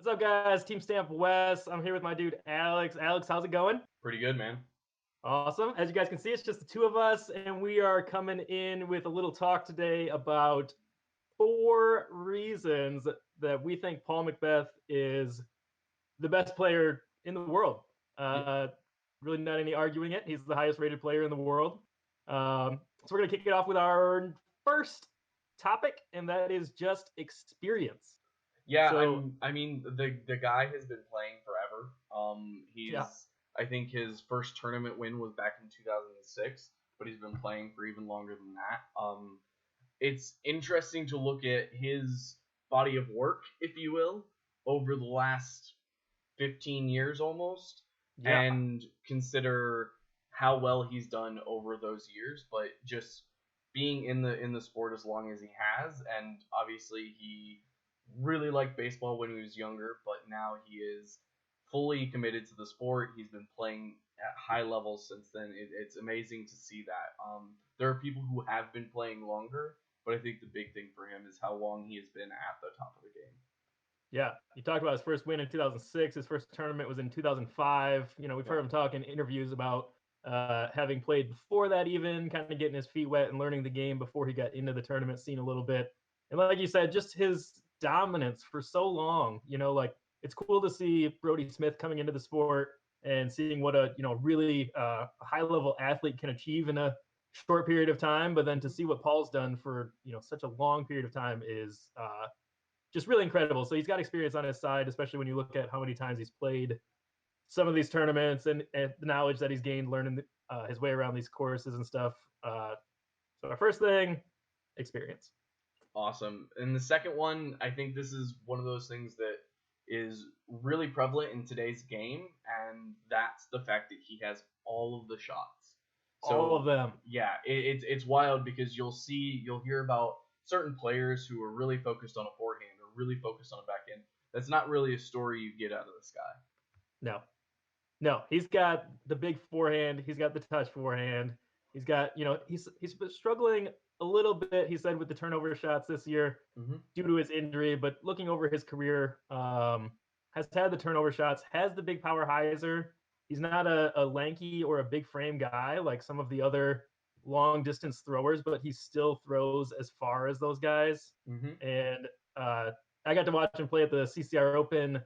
What's up, guys? Team Stamp West. I'm here with my dude, Alex. Alex, how's it going? Pretty good, man. Awesome. As you guys can see, it's just the two of us, and we are coming in with a little talk today about 4 reasons that we think Paul McBeth is the best player in the world. Really not any arguing it. He's the highest rated player in the world. So we're going to kick it off with our first topic, and that is just experience. Yeah, So, I mean, the guy has been playing forever. yeah. I think his first tournament win was back in 2006, but he's been playing for even longer than that. It's interesting to look at his body of work, if you will, over the last 15 years almost, Yeah. and consider how well he's done over those years. But just being in the sport as long as he has, and obviously he really liked baseball when he was younger, but now he is fully committed to the sport. He's been playing at high levels since then. It's amazing to see that. There are people who have been playing longer, but I think the big thing for him is how long he has been at the top of the game. Yeah, you talked about his first win in 2006. His first tournament was in 2005. We've heard him talk in interviews about having played before that, even kind of getting his feet wet and learning the game before he got into the tournament scene a little bit. And like you said, just his dominance for so long. It's cool to see Brody Smith coming into the sport and seeing what a really high level athlete can achieve in a short period of time. But then to see what Paul's done for such a long period of time is just really incredible. So he's got experience on his side, especially when you look at how many times he's played some of these tournaments and the knowledge that he's gained learning his way around these courses and stuff. So our first thing, experience. Awesome. And the second one, I think this is one of those things that is really prevalent in today's game, and that's the fact that he has all of the shots. All of them. Yeah, it's wild because you'll hear about certain players who are really focused on a forehand or really focused on a backhand. That's not really a story you get out of this guy. No, he's got the big forehand. He's got the touch forehand. He's got, he's been struggling a little bit, he said, with the turnover shots this year due to his injury. But looking over his career, has had the turnover shots, has the big power hyzer. He's not a lanky or a big frame guy like some of the other long distance throwers, but he still throws as far as those guys. And I got to watch him play at the CCR Open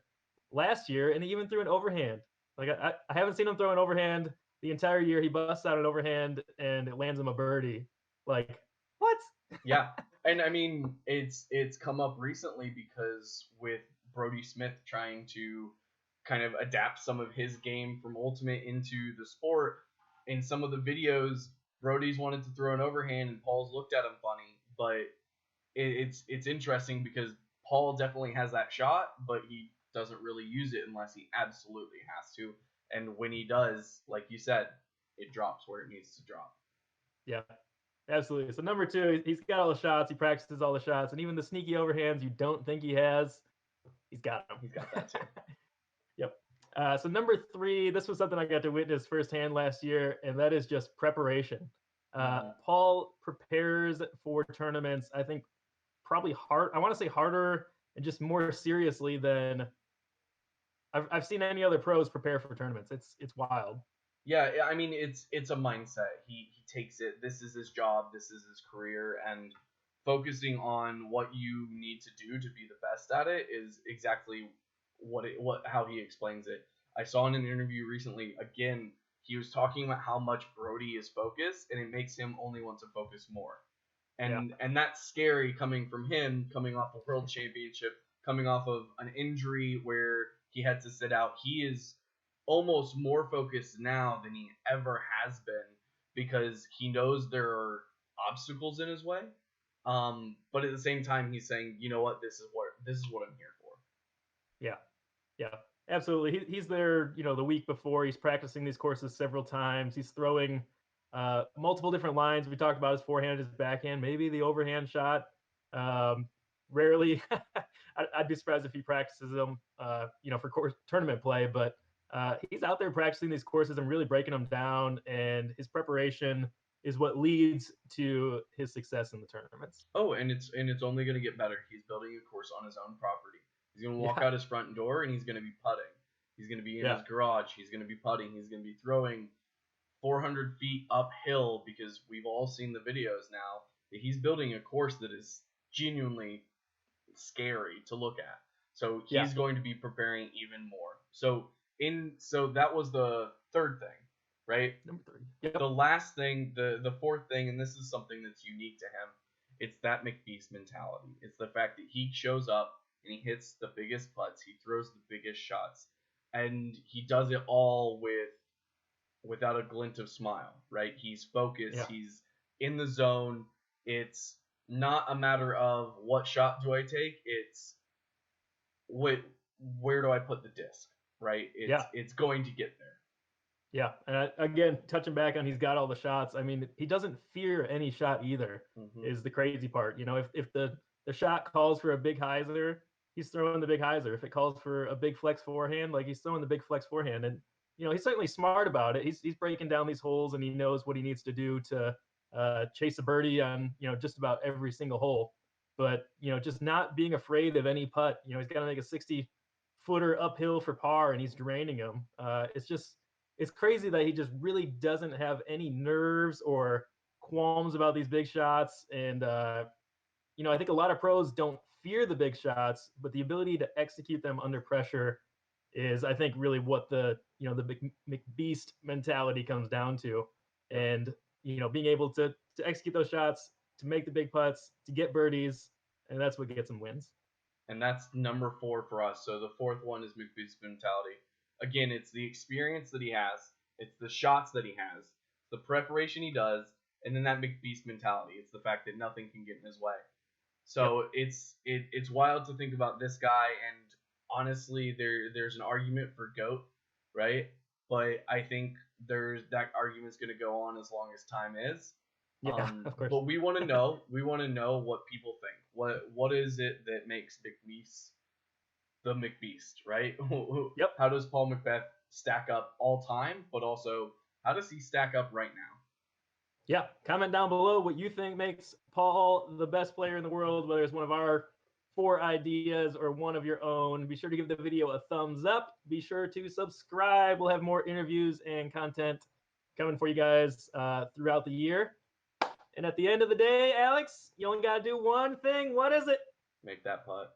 last year, and he even threw an overhand. Like I haven't seen him throw an overhand the entire year. He busts out an overhand and it lands him a birdie. Like, what? Yeah, and I mean it's come up recently because with Brody Smith trying to kind of adapt some of his game from Ultimate into the sport. In some of the videos, Brody's wanted to throw an overhand and Paul's looked at him funny, but it's interesting because Paul definitely has that shot, but he doesn't really use it unless he absolutely has to. And when he does, like you said, it drops where it needs to drop. Yeah, absolutely. So number two, he's got all the shots. He practices all the shots, and even the sneaky overhands you don't think he has, he's got them. He's got that too. Yep. So number three, this was something I got to witness firsthand last year, and that is just preparation. Paul prepares for tournaments, I think, probably hard. I want to say harder and just more seriously than I've seen any other pros prepare for tournaments. It's wild. Yeah, I mean it's a mindset. He takes it. This is his job. This is his career, and focusing on what you need to do to be the best at it is exactly how he explains it. I saw in an interview recently. Again, he was talking about how much Brody is focused, and it makes him only want to focus more. And that's scary coming from him, coming off a world championship, coming off of an injury where he had to sit out. He is almost more focused now than he ever has been because he knows there are obstacles in his way. But at the same time, he's saying, you know what, this is what I'm here for. Yeah, absolutely. He's there, the week before. He's practicing these courses several times. He's throwing multiple different lines. We talked about his forehand, his backhand, maybe the overhand shot. Rarely, I'd be surprised if he practices them, for tournament play. But he's out there practicing these courses and really breaking them down. And his preparation is what leads to his success in the tournaments. Oh, and it's only going to get better. He's building a course on his own property. He's going to walk out his front door and he's going to be putting. He's going to be in his garage. He's going to be putting. He's going to be throwing 400 feet uphill, because we've all seen the videos now that he's building a course that is genuinely scary to look at. So he's going to be preparing even more. So that was the third thing, right? Number 3. Yep. The last thing, the fourth thing, and this is something that's unique to him, it's that McBeast mentality. It's the fact that he shows up and he hits the biggest putts, he throws the biggest shots, and he does it all without a glint of smile, right? He's focused, he's in the zone. It's not a matter of what shot do I take, it's where do I put the disc, right? It's going to get there. Yeah, and again, touching back on he's got all the shots. I mean, he doesn't fear any shot either, is the crazy part. You know, if the shot calls for a big hyzer, he's throwing the big hyzer. If it calls for a big flex forehand, like, he's throwing the big flex forehand. And, you know, he's certainly smart about it. He's breaking down these holes, and he knows what he needs to do to chase a birdie on, you know, just about every single hole. But, you know, just not being afraid of any putt. You know, he's got to make a 60-footer uphill for par, and he's draining him. It's crazy that he just really doesn't have any nerves or qualms about these big shots. And, you know, I think a lot of pros don't fear the big shots, but the ability to execute them under pressure is, I think, really what the McBeast mentality comes down to. And, you know, being able to execute those shots, to make the big putts, to get birdies, and that's what gets him wins. And that's number 4 for us. So the fourth one is McBeast mentality. Again, it's the experience that he has, it's the shots that he has, the preparation he does, and then that McBeast mentality. It's the fact that nothing can get in his way. So it's wild to think about this guy, and honestly, there's an argument for GOAT, right? But I think that argument's going to go on as long as time is. Yeah, of course. But we want to know what people think. What is it that makes McBeast the McBeast, right? Yep. How does Paul McBeth stack up all time, but also how does he stack up right now? Yeah, comment down below what you think makes Paul the best player in the world, whether it's one of our 4 ideas or one of your own. Be sure to give the video a thumbs up. Be sure to subscribe. We'll have more interviews and content coming for you guys throughout the year. And at the end of the day, Alex, you only got to do one thing. What is it? Make that putt.